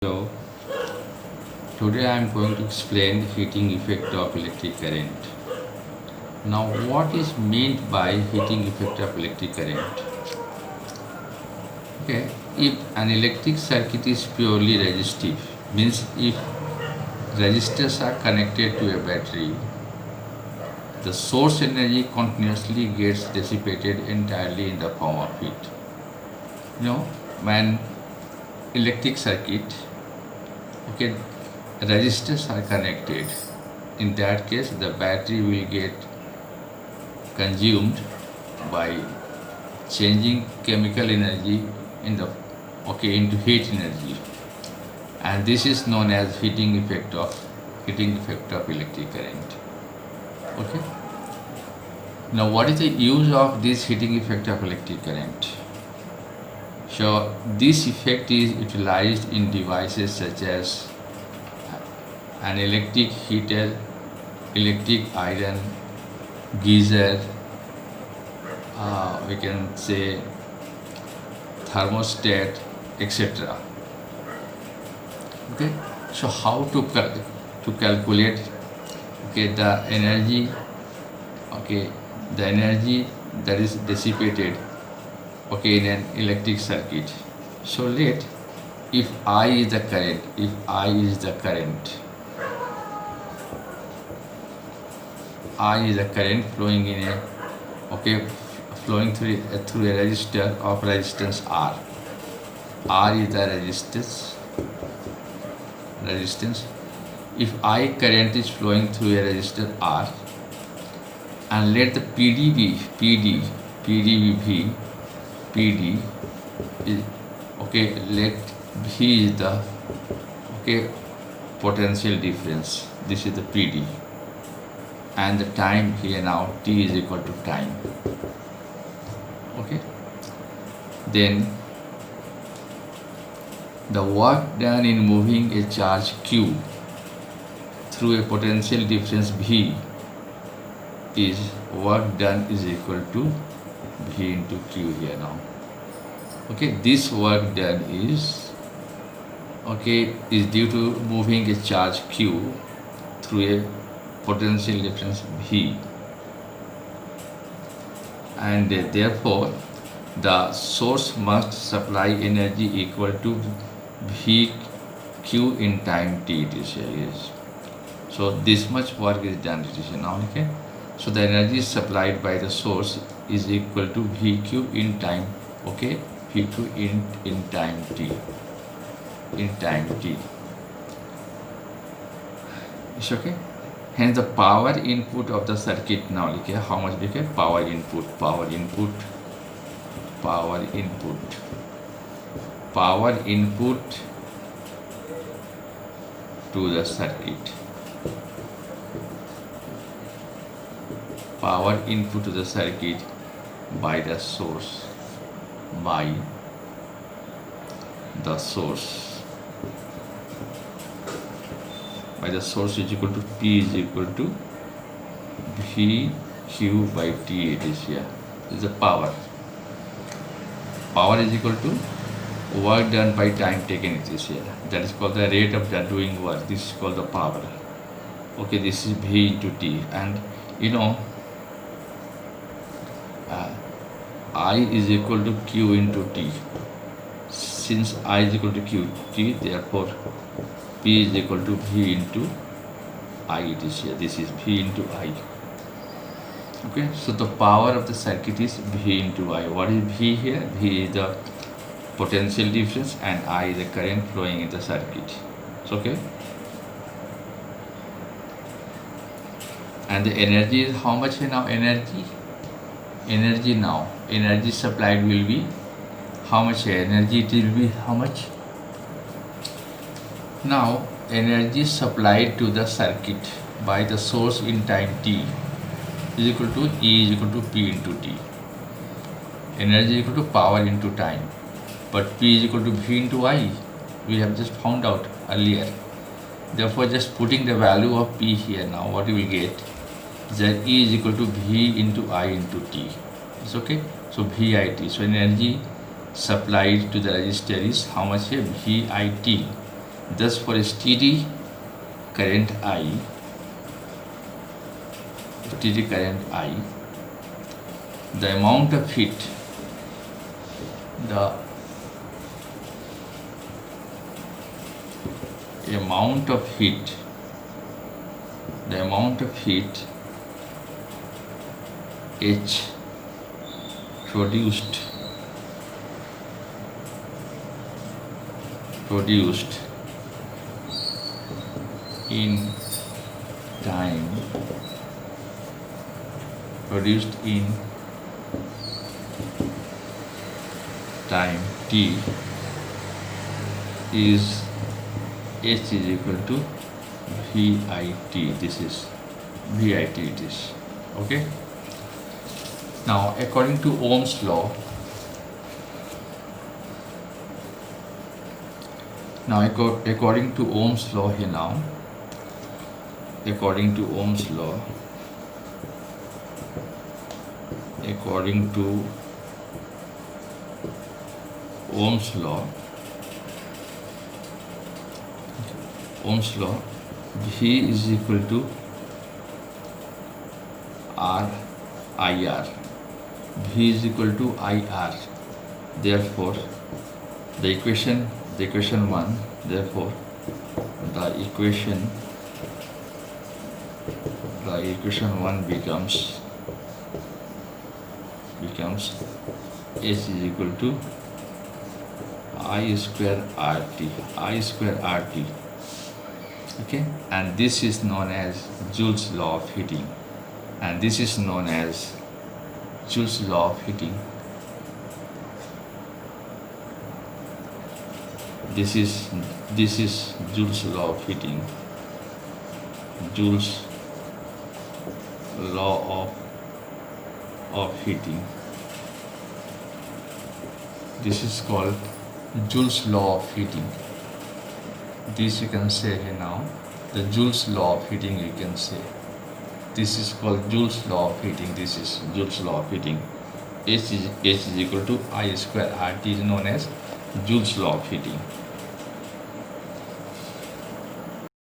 So today I am going to explain the heating effect of electric current. Now what is meant by heating effect of electric current? Okay, if an electric circuit is purely resistive, means if resistors are connected to a battery, the source energy continuously gets dissipated entirely in the form of heat. When electric circuit, okay, resistors are connected, in that case the battery will get consumed by changing chemical energy in the into heat energy, and this is known as heating effect of electric current. Okay, now what is the use of this heating effect of electric current? So this effect is utilized in devices such as an electric heater, electric iron, geyser, we can say thermostat, etc. Okay, so how to calculate the energy, the energy that is dissipated in an electric circuit. So if I is the current, I is the current flowing in a flowing through a resistor of resistance R. R is the resistance. If I current is flowing through a resistor R, and let the PD be PD is let V is the potential difference. This is the PD, and the time here now T is equal to time. Okay, then the work done in moving a charge Q through a potential difference V is work done is equal to V into Q here now. Okay, this work done is due to moving a charge Q through a potential difference V, and therefore the source must supply energy equal to VQ in time T. It is here, yes. So this much work is done, it is now. Okay, so the energy supplied by the source is equal to VQ in time, VQ in time T, it's okay. Hence the power input of the circuit now how much power input to the circuit, by the source, is equal to P is equal to VQ by T. It is here. This is the power. Power is equal to work done by time taken. It is here. That is called the rate of the doing work. This is called the power. Okay, this is V into T, and I is equal to Q into T. Since I is equal to T, therefore P is equal to V into I. It is here. This is V into I. Okay, so the power of the circuit is V into I. What is V here? V is the potential difference, and I is the current flowing in the circuit. So, okay, and the energy is how much now? Energy supplied will be how much? Energy it will be how much? Now energy supplied to the circuit by the source in time T is equal to E is equal to P into T. Energy is equal to power into time, but P is equal to V into I. We have just found out earlier. Therefore, just putting the value of P here now, what you will get is that E is equal to V into I into T. It's okay. So VIT. So energy supplied to the resistor is how much here? VIT. Thus, for a steady current I, the amount of heat, the amount of heat H produced in time t is H is equal to VIT. This is VIT it is. Okay. Now according to Ohm's law, according to Ohm's law here now, according to Ohm's law, V is equal to IR. V is equal to IR. Therefore, the equation 1. Therefore, the equation 1 becomes H is equal to I square RT. Okay, and this is known as Joule's law of heating, This is Joule's law of heating. Joule's law of heating. This is called Joule's law of heating. This you can say here now, the Joule's law of heating you can say. This is called Joule's law of heating. This is Joule's law of heating. H is equal to I square RT is known as Joule's law of heating.